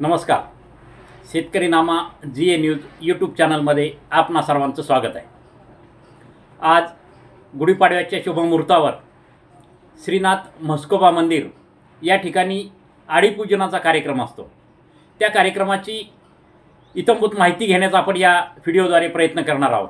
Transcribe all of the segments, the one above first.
नमस्कार. शेतकरी नामा GA news YouTube चॅनलमध्ये आपणा सर्वांचं स्वागत आहे. आज गुढीपाडव्याच्या शुभमुहूर्तावर श्रीनाथ म्हस्कोबा मंदिर या ठिकाणी आडीपूजनाचा कार्यक्रम असतो. त्या कार्यक्रमाची इत्थंभूत माहिती घेण्याचा आपण या व्हिडिओद्वारे प्रयत्न करणार आहोत.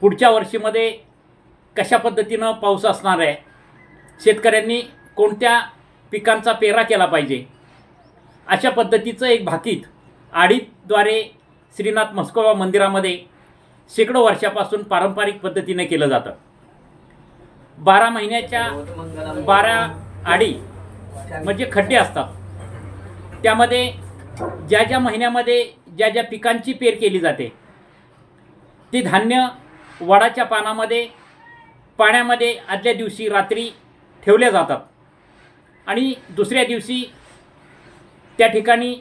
पुढच्या वर्षीमध्ये कशा पद्धतीनं पाऊस असणार आहे, शेतकऱ्यांनी कोणत्या पिकांचा पेरा केला पाहिजे, अशा पद्धतीचं एक भाकीत आडीद्वारे श्रीनाथ म्हस्कोबा मंदिरामध्ये शेकडो वर्षापासून पारंपरिक पद्धतीने केलं जातं. 12 महिन्याच्या 12 आडी म्हणजे खड्डे असतात. त्यामध्ये ज्या ज्या महिन्यामध्ये ज्या ज्या पिकांची पेर केली जाते ते धान्य वडाच्या पाण्यामध्ये आदल्या दिवशी रात्री ठेवले जातात आणि दुसऱ्या दिवशी त्या ठिकाणी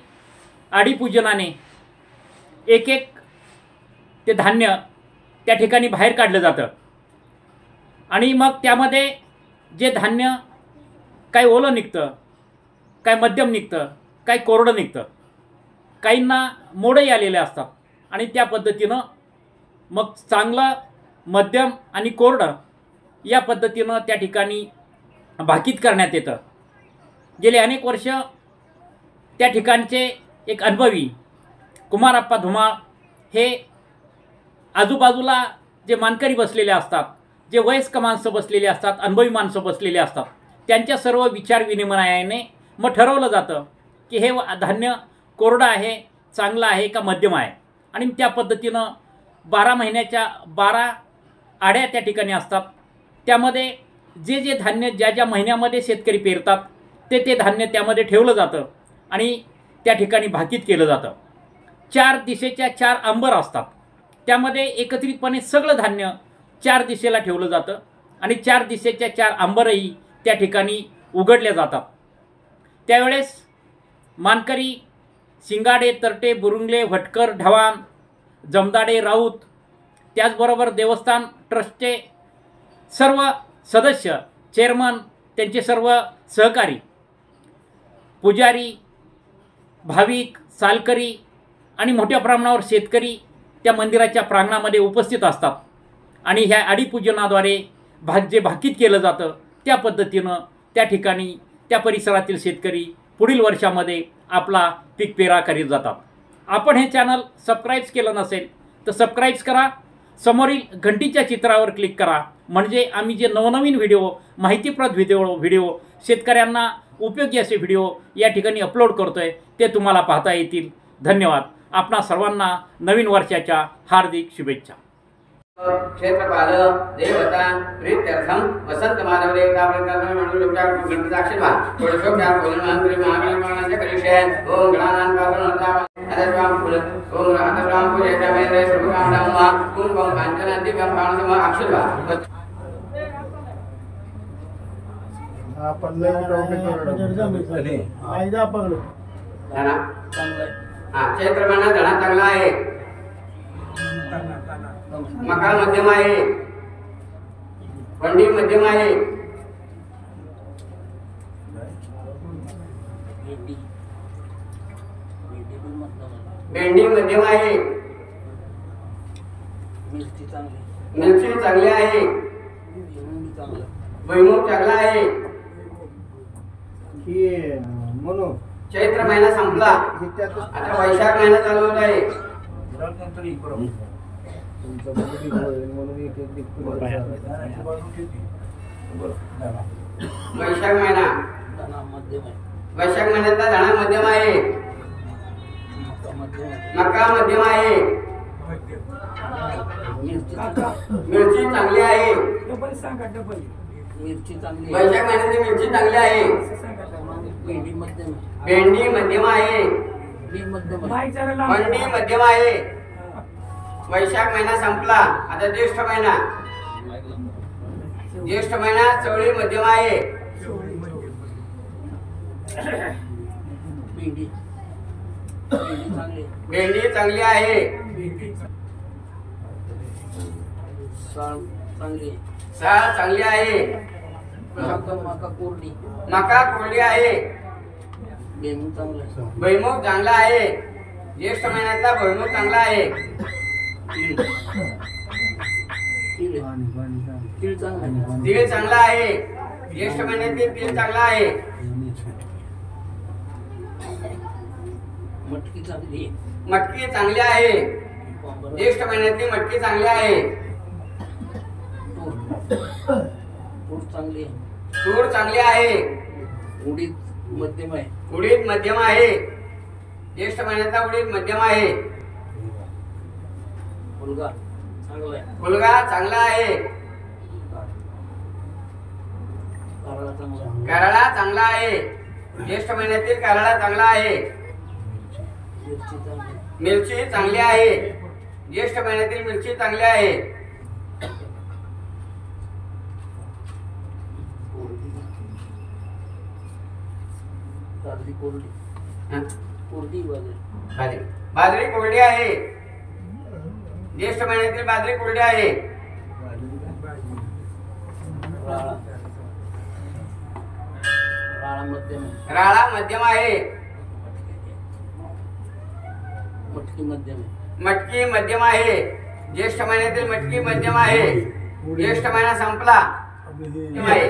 आडीपूजनाने एक एक ते धान्य त्या ठिकाणी बाहेर काढलं जातं आणि मग त्यामध्ये जे धान्य काय ओलं निघतं, काय मध्यम निघतं, काय कोरडं निघतं, काहींना मोडही आलेले असतात आणि त्या पद्धतीनं मग चांगलं, मध्यम आणि कोरडं या पद्धतीनं त्या ठिकाणी भाकीत करण्यात येतं. गेले अनेक वर्ष त्या ठिकाणचे एक अनुभवी कुमारप्पा धुमाळ हे आजूबाजूला जे मानकरी बसलेले असतात, जे वयस्क माणसं बसलेली असतात, अनुभवी माणसं बसलेली असतात, त्यांच्या सर्व विचार विनिमयाने मग ठरवलं जातं की हे धान्य कोरडं आहे, चांगलं आहे का मध्यम आहे. आणि त्या पद्धतीनं 12 महिन्याच्या 12 आड्या त्या ठिकाणी असतात. त्यामध्ये जे जे धान्य ज्या ज्या महिन्यामध्ये शेतकरी पेरतात ते धान्य त्यामध्ये ठेवलं जातं आणि त्या ठिकाणी भाकीत केलं जातं. 4 दिशेच्या 4 अंबर असतात. त्यामध्ये एकत्रितपणे सगळं धान्य 4 दिशेला ठेवलं जातं आणि 4 दिशेच्या 4 अंबरही त्या ठिकाणी उघडल्या जातात. त्यावेळेस मानकरी, शिंगाडे, तरटे, बुरुंगले, भटकर, ढवाण, जमदाडे, राऊत, त्याचबरोबर देवस्थान ट्रस्टचे सर्व सदस्य, चेअरमन, त्यांचे सर्व सहकारी, पुजारी, भाविक, सालकरी आणि मोठ्या प्रमाणावर शेतकरी त्या मंदिराच्या प्रांगणामध्ये उपस्थित असतात आणि ह्या आडीपूजनाद्वारे जे भाकीत केलं जातं त्या पद्धतीनं त्या ठिकाणी त्या परिसरातील शेतकरी पुढील वर्षामध्ये आपला पीक पेरा करीत जातात. आपण हे चॅनल सबस्क्राईब केलं नसेल तर सबस्क्राईब करा, समोरील घंटीच्या चित्रावर क्लिक करा, म्हणजे आम्ही जे नवनवीन व्हिडिओ, माहितीप्रद व्हिडिओ शेतकऱ्यांना उपयोगी असे व्हिडिओ या ठिकाणी अपलोड करतोय ते तुम्हाला पाहता येतील. धन्यवाद. आपणा सर्वांना नवीन वर्षाच्या हार्दिक शुभेच्छा. क्षेत्रपाल देवता प्रीत्यर्थम वसंत माधव देवता प्रकरण मंडलोपचार गणपताक्षरवा षोडशोपचार बोलनांतरी महागणपणाच्या कलिशे ओम गणानां पावनता अदस्वाम फुल ओम राहतराम पूजेच्या मेरे सर्वकामनामा कुंभम कांचन दिव्यम प्राणसम अक्षरवा आपण लय डोके आयदा पकडू धना चैत्र महिना धना चांगला आहे. मका मध्यम आहे, पंडी मध्यम आहे, भेंडी मध्यम आहे, मिरची चांगली आहे, भुईमूग चांगला आहे. म्हणून चैत्र महिना संपला, आता वैशाख महिना चालू होत आहे. वैशाख महिन्याचा धणा मध्यम आहे, मका मध्यम आहे, मिरची चांगली आहे. वैशाख महिन्याची मिरची चांगली आहे, भेंडी मध्यम आहे, मंडी मध्यम आहे. वैशाख महिना संपला, आता ज्येष्ठ महिना चवळी मध्यम आहे, भेंडी चांगली आहे, साल चांगली आहे, मका कोरडी आहे, बेमूग चांगला आहे. भुईमुग चांगला आहे. ज्येष्ठ महिन्यातला भुईमुग चांगला आहे. तीळ तीळ तीळ चांगला आहे. तीळ चांगला आहे. ज्येष्ठ महिन्यातील तीळ चांगला आहे. मटकी चांगली आहे. मटकी चांगली आहे. ज्येष्ठ महिन्यातली मटकी चांगली आहे. तूर चांगली आहे. तूर चांगली आहे. उडीद मध्यम आहे. उडीद मध्यम आहे. ज्येष्ठ महिन्यातला उडीद मध्यम आहे. मुलगा चांगला आहे. मुलगा चांगला आहे. कारळा चांगला आहे. कारळा चांगला आहे. ज्येष्ठ महिन्यातील कारळा चांगला आहे. मिरची चांगली आहे. मिरची चांगली आहे. ज्येष्ठ महिन्यातील मिरची चांगली आहे. बाजरी कोरडी हं? कोरडी बाजरी बाजरी कोरडी आहे. ज्येष्ठ महिन्यातील बाजरी कोरडी आहे. राळा राळा मध्यम आहे. राळा मध्यम आहे. मटकी मध्यम आहे. मटकी मध्यम आहे. ज्येष्ठ महिन्यातील मटकी मध्यम आहे. ज्येष्ठ महिना संपला. मध्यम आहे.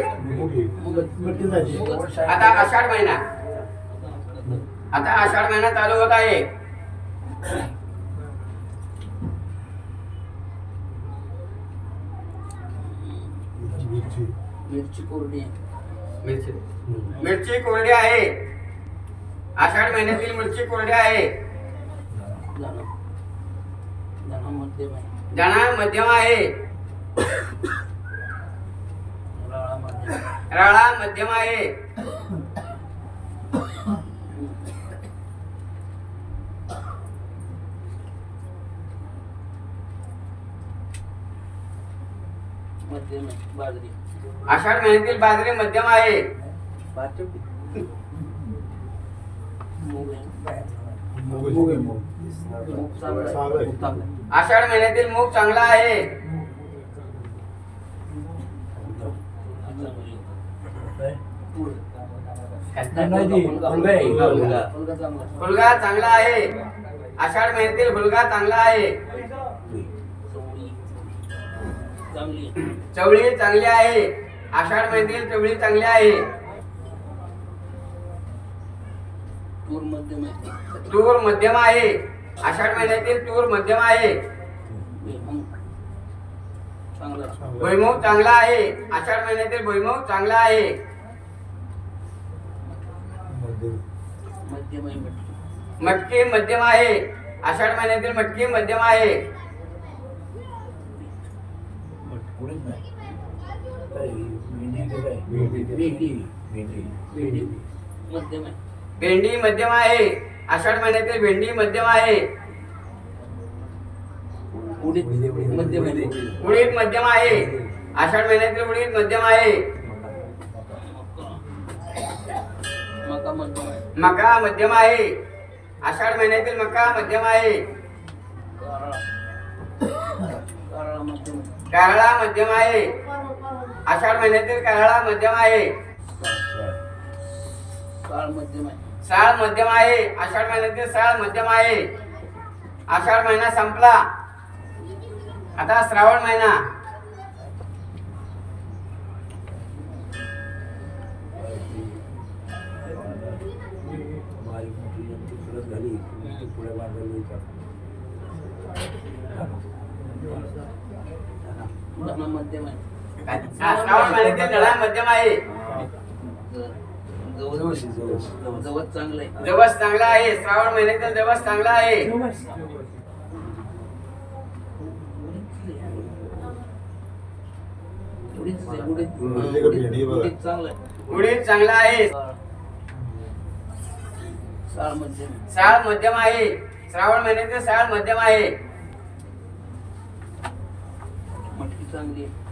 आता आषाढ महिना चालू होत आहे. मिरची कोरडी आहे. मिरची कोरडी आहे. आषाढ महिन्यातील मिरची कोरडी आहे. दाणा दाणा मध्यम आहे. दाणा मध्यम आहे. राळा मध्यम आहे. राळा मध्यम आहे. मध्यम आहे. बाजरी आषाढ महिन्यातील बाजरी मध्यम आहे. मूग आहे. मूग चांगला आहे. आषाढ महिन्यातील मूग चांगला आहे. तूर हुलगा चांगला आहे. आषाढ महिन्यातील हुलगा चांगला आहे. चवळी चांगली आहे. आषाढ महिन्यातील चवळी चांगली आहे. तूर मध्यम आहे. तूर मध्यम आहे. आषाढ महिन्यातील तूर मध्यम आहे. भुईमुग चांगला आहे. आषाढ महिन्यातील भुईमुग चांगला आहे. मध्यम आहे. मटकी मध्यम आहे. आषाढ महिन्यातील मटकी मध्यम आहे. मध्यम आहे. भेंडी मध्यम आहे. आषाढ महिन्यातील भेंडी मध्यम आहे. उडीद मध्यम आहे. उडीद मध्यम आहे. आषाढ महिन्यातील उडीद मध्यम आहे. मका मध्यम आहे. मका मध्यम आहे. आषाढ महिन्यातील मका मध्यम आहे. कारळा मध्यम आहे. कारळा मध्यम आहे. आषाढ महिन्यातील कारळा मध्यम आहे. काळ मध्यम आहे. साळ मध्यम आहे. आषाढ महिन्यातील साळ मध्यम आहे. आषाढ महिना संपला. आता श्रावण महिना. धना मध्यम आहे. श्रावण महिन्यातील धडा मध्यम आहे. जवळ चांगलं आहे. जवस चांगला आहे. श्रावण महिन्यातील जवस चांगला आहे. उडीद चांगलं आहे. उडीद चांगला आहे. साळ मध्यम आहे. साळ मध्यम आहे. श्रावण महिन्यातील साळ मध्यम आहे. मटकी चांगली आहे.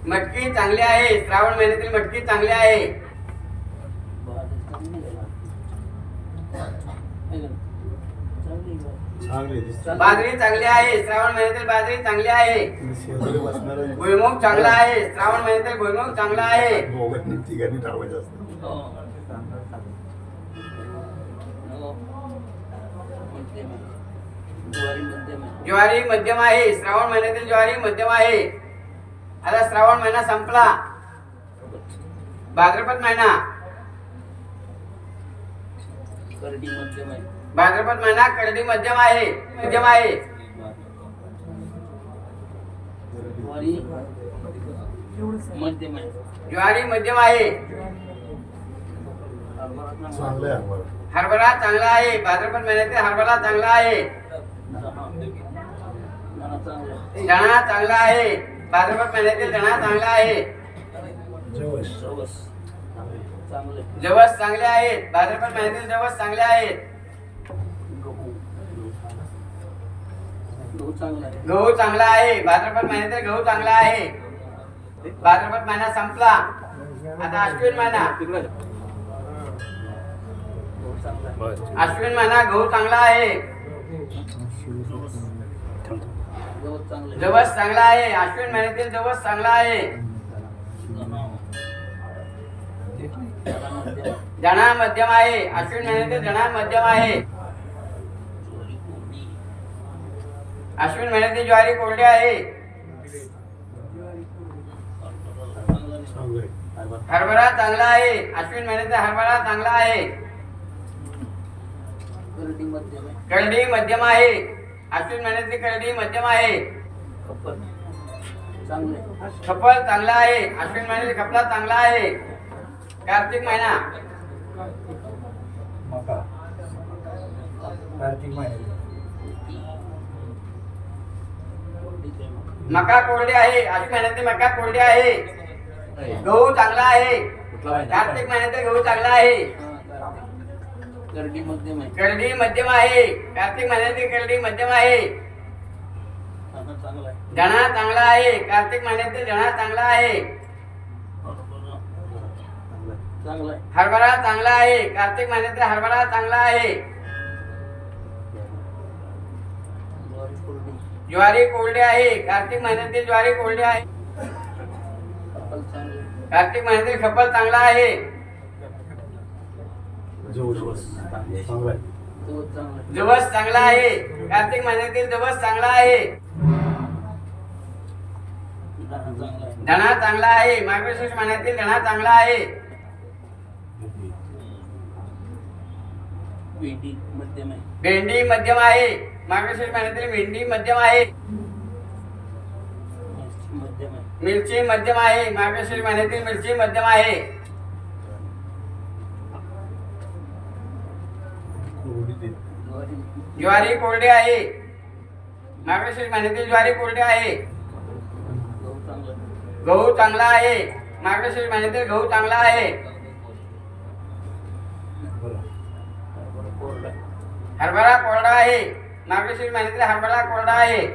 मटकी चांगली आहे. श्रावण महिन्यातील मटकी चांगली आहे. बाजरी चांगली आहे. श्रावण महिन्यातील बाजरी चांगली आहे. भुईमुग चांगला आहे. श्रावण महिन्यातील भुईमुग चांगला आहे. ज्वारी मध्यम आहे. श्रावण महिन्यातील ज्वारी मध्यम आहे. आता श्रावण महिना संपला. भाद्रपद महिना. करडी मध्यम आहे. भाद्रपद महिना करडी मध्यम आहे. मध्यम आहे. ज्वारी मध्यम आहे. ज्वारी मध्यम आहे. हरभरा चांगला आहे. भाद्रपद महिन्यातील हरभरा चांगला आहे. चणा चांगला आहे. भाद्रपद महिन्यातील चणा चांगला आहे. जवस चांगले आहेत. भाद्रपद महिन्यातील जवस चांगले आहेत. गहू चांगला आहे. भाद्रपद महिन्यातील गहू चांगला आहे. भाद्रपद महिना संपला. आता अश्विन महिना. अश्विन महिना गहू चांगला आहे. जवस चांगला आहे. अश्विन महिन्यातील जवस चांगला आहे. जणा मध्यम आहे. अश्विन महिन्यातील जणा मध्यम आहे. अश्विन महिन्यातील ज्वारी कोरडी आहे. हरभरा चांगला आहे. अश्विन महिन्यातील हरभरा चांगला आहे. करडी मध्यम आहे. अश्विन महिन्यातील करडी मध्यम आहे. खपल चांगला आहे. अश्विन महिन्यातील खपला चांगला आहे. कार्तिक महिना. मका कोरडी आहे. अश्विन महिन्यातील मका कोरडी आहे. गहू चांगला आहे. कार्तिक महिन्यातील गहू चांगला आहे. करडी मध्यम आहे. करडी मध्यम आहे. कार्तिक महिन्यातील करडी मध्यम आहे. जणा चांगला आहे. कार्तिक महिन्यातील जणा चांगला आहे. हरभरा चांगला आहे. कार्तिक महिन्यातील हरभरा चांगला आहे. ज्वारी कोरडी आहे. कार्तिक महिन्यातील ज्वारी कोरडी आहे. कार्तिक महिन्यातील खपल चांगला आहे. जवस चांगला आहे. कार्तिक महिन्यातील जवस चांगला आहे. धणा चांगला आहे. मार्गशीर्ष महिन्यातील धणा चांगला आहे. भेंडी मध्यम आहे. भेंडी मध्यम आहे. मार्गशीर्ष महिन्यातील भेंडी मध्यम आहे. मिरची मध्यम आहे. मार्गशीर्ष महिन्यातील मिरची मध्यम आहे. ज्वारी कोरडी आहे. मार्गशीर्ष महिन्यातील ज्वारी कोरडी आहे. गहू चांगला आहे. मार्गशीर्ष महिन्यातील गहू चांगला आहे. हरभरा कोरडा आहे. मार्गशीर्ष महिन्यातील हरभरा कोरडा आहे.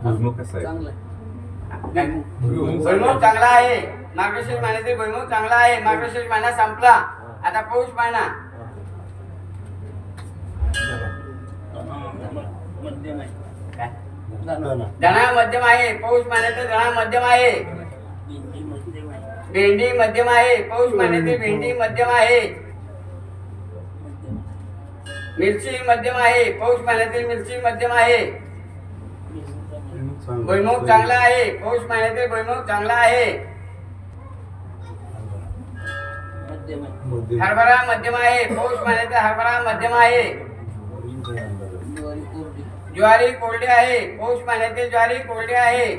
भुईमुग कसा आहे? भुईमुग चांगला आहे. मार्गशीर्ष महिन्यातील भुईमुग चांगला आहे. मार्गशीर्ष महिना संपला. आता पौष महिना. मध्यम आहे. धणा मध्यम आहे. पौष महिन्यातील धणा मध्यम आहे. भेंडी मध्यम आहे. पौष महिन्यातील भेंडी मध्यम आहे. मिरची मध्यम आहे. पौष महिन्यातील मिरची मध्यम आहे. भुईमुग चांगला आहे. पौष महिन्यातील भुईमुग चांगला आहे. हरभरा मध्यम आहे. पौष महिन्यातील हरभरा मध्यम आहे. ज्वारी कोरडी आहे. पौष महिन्यातील ज्वारी कोरडी आहे.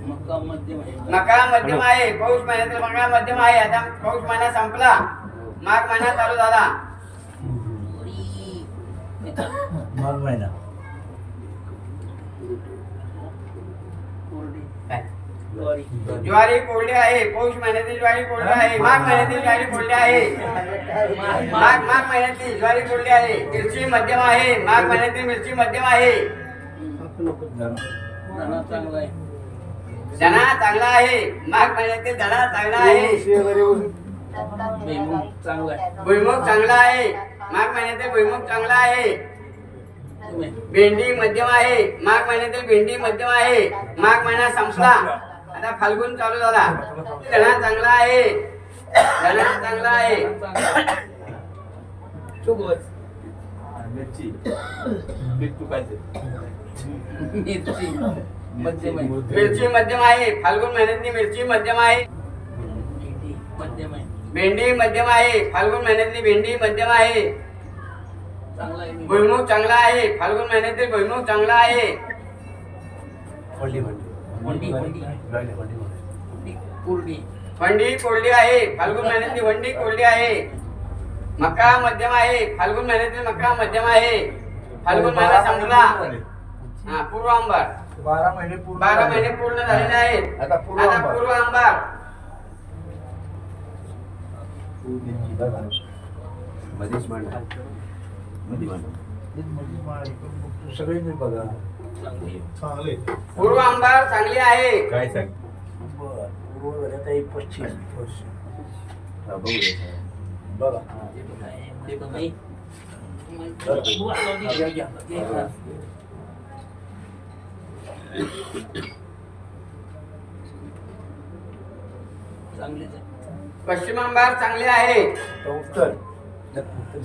मका मध्यम आहे. मका मध्यम आहे. पौष महिन्यातील मका मध्यम आहे. आता पौष महिना संपला. माघ महिना चालू झाला. माघ महिना. ज्वारी कोरडी आहे. पौष महिन्यातील ज्वारी कोरडी आहे. माघ महिन्यातील ज्वारी कोरडी आहे. माघ महिन्यातील ज्वारी कोरडी आहे. मिरची मध्यम आहे. माघ महिन्यातील मिरची मध्यम आहे. धणा चांगला आहे. धणा चांगला आहे. माघ महिन्यातील धणा चांगला आहे. भुईमुग चांगला आहे. भुईमुग चांगला आहे. माघ महिन्यातील भुईमुग चांगला आहे. भेंडी मध्यम आहे. माघ महिन्यातील भेंडी मध्यम आहे. माघ महिना संपला. आता आता फाल्गुन चालू झाला. धना चांगला आहे, धना चांगला आहे. मिरची पीक चुकायचं. मिरची मध्यम आहे. मिरची मध्यम आहे. फाल्गुन महिन्यातली मिरची मध्यम आहे. भेंडी मध्यम आहे. भेंडी मध्यम आहे. फाल्गुन महिन्यातली भेंडी मध्यम आहे. चांगला आहे. भुईमुग चांगला आहे. फाल्गुन महिन्यातील भुईमुग चांगला आहे. वंडी कुरडी वंडी कोरडी आहे. फाल्गुन महिन्यातली वंडी कोरडी आहे. मका मध्यम आहे. फाल्गुन महिन्यातील मका मध्यम आहे. फाल्गुन महिना संपला. हा पूर्व अंबार 12 महिने 12 महिने पूर्ण झालेले आहेत. आता पूर्व आता अंबार. पूर्व अंबार मध्येच मांडा. मध्ये मांडा. सगळे मी बघा चांगली आहे. चांगले पूर्व अंबार चांगली आहे. काय सांग? पूर्व झाल्यात आहे पश्चिम हा, बघू दे. बघा ते पण आहे. ते पण आहे. घ्या, घ्या. चांगलीच आहे. पश्चिम अंबार चांगली आहे. उत्तर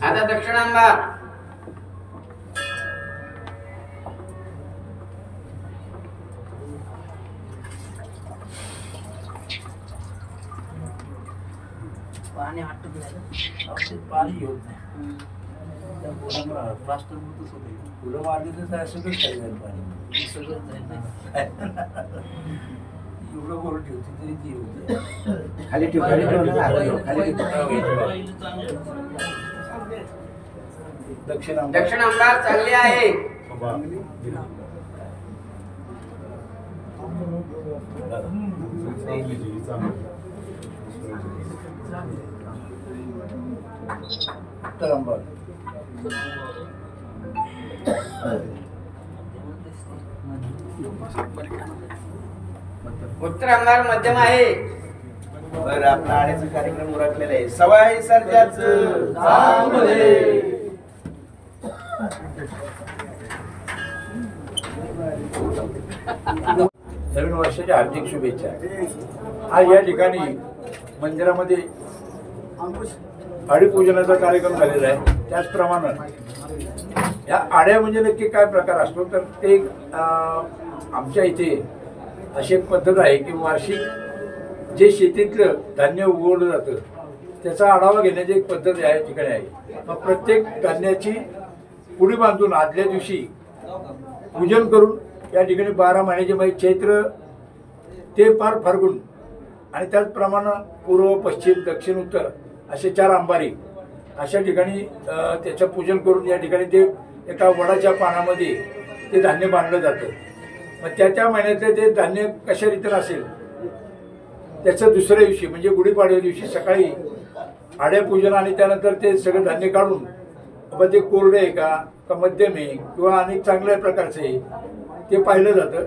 आता दक्षिण अंबार पाणी आटत झालं. औषध पाणी होत नाही हम्म. त्या पोरांना प्लास्टर होतच होते फुलं मारली तर काय सगळं काय झालं पाणी सगळं जाईल नाही. एवढं गोरटी होती तरी ती होती खाली ठेव, खाली ठेव ना. खाली ठेव. पहिलं चांगलं. दक्षिण दक्षिण अंबार चांगली आहे. उत्तर अंबार उत्तर अंबार मध्यम आहे. बरं, आपला आड्याचा कार्यक्रम उरकलेला आहे. सवाई सर्जाचं नवीन वर्षाच्या हार्दिक शुभेच्छा. आज या ठिकाणी मंदिरामध्ये आडीपूजनाचा कार्यक्रम झालेला आहे. त्याचप्रमाणे या आड्या म्हणजे नक्की काय प्रकार असतो तर ते आमच्या इथे अशी एक पद्धत आहे की वार्षिक जे शेतीतलं धान्य उगवलं जातं त्याचा आढावा घेण्याची एक पद्धत या ठिकाणी आहे. मग प्रत्येक धान्याची पुडी बांधून आदल्या दिवशी पूजन करून या ठिकाणी 12 महिन्याचे म्हणजे चैत्र ते पार फाल्गुन आणि त्याचप्रमाणे पूर्व पश्चिम दक्षिण उत्तर असे 4 अंबारी अशा ठिकाणी त्याचं पूजन करून या ठिकाणी ते एका वडाच्या पानामध्ये ते धान्य बांधलं जातं. मग त्या महिन्यातले ते धान्य कशा रीतीनं असेल त्याचं दुसऱ्या दिवशी म्हणजे गुढीपाडव्या दिवशी सकाळी आड्या पूजन आणि त्यानंतर ते सगळं धान्य काढून बाबा ते कोरडे आहे का मध्यम आहे किंवा अनेक चांगल्या प्रकारचे आहे ते पाहिलं जातं.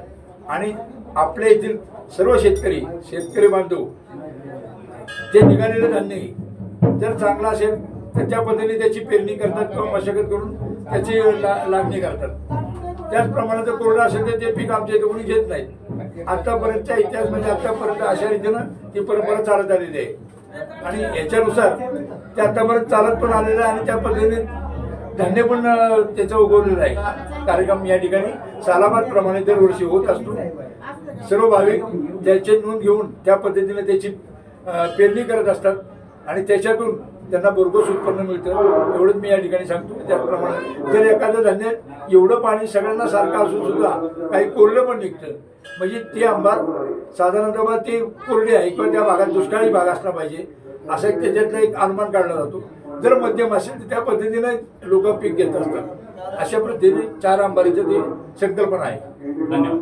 आणि आपल्या येथील सर्व शेतकरी बांधव ते निघालेलं धान्य जर चांगलं असेल तर त्या पद्धतीने त्याची पेरणी करतात किंवा मशागत करून त्याची लागणी करतात. त्याचप्रमाणे जर कोरडं असेल तर ते पीक आमच्या इथे कोणी घेत नाहीत. आतापर्यंतचा इतिहास म्हणजे आतापर्यंत अशा रीतीनं ती परंपरा चालत आलेली आहे आणि याच्यानुसार ते आतापर्यंत चालत पण आलेलं आहे आणि त्या पद्धतीने धान्य पण त्याचं उगवलेलं आहे. कार्यक्रम या ठिकाणी सालाबादप्रमाणे दरवर्षी होत असतो. सर्व भाविक त्याची नोंद घेऊन त्या पद्धतीने त्याची पेरणी करत असतात आणि त्याच्यातून त्यांना भरघोस उत्पन्न मिळतं एवढंच मी या ठिकाणी सांगतो. त्याचप्रमाणे जर एखादं धान्य एवढं पाणी सगळ्यांना सारखं असून सुद्धा काही कोरडं पण निघतं म्हणजे ते आंबार साधारणतः ते कोरडे आहे किंवा त्या भागात दुष्काळी भाग असला पाहिजे असं एक त्याच्यातला एक अनुमान काढला जातो. जर मध्यम असेल तर त्या पद्धतीने लोक पीक घेत असतात. अशा पद्धतीने 4 अंबारीचं ते संकल्पना आहे. धन्यवाद.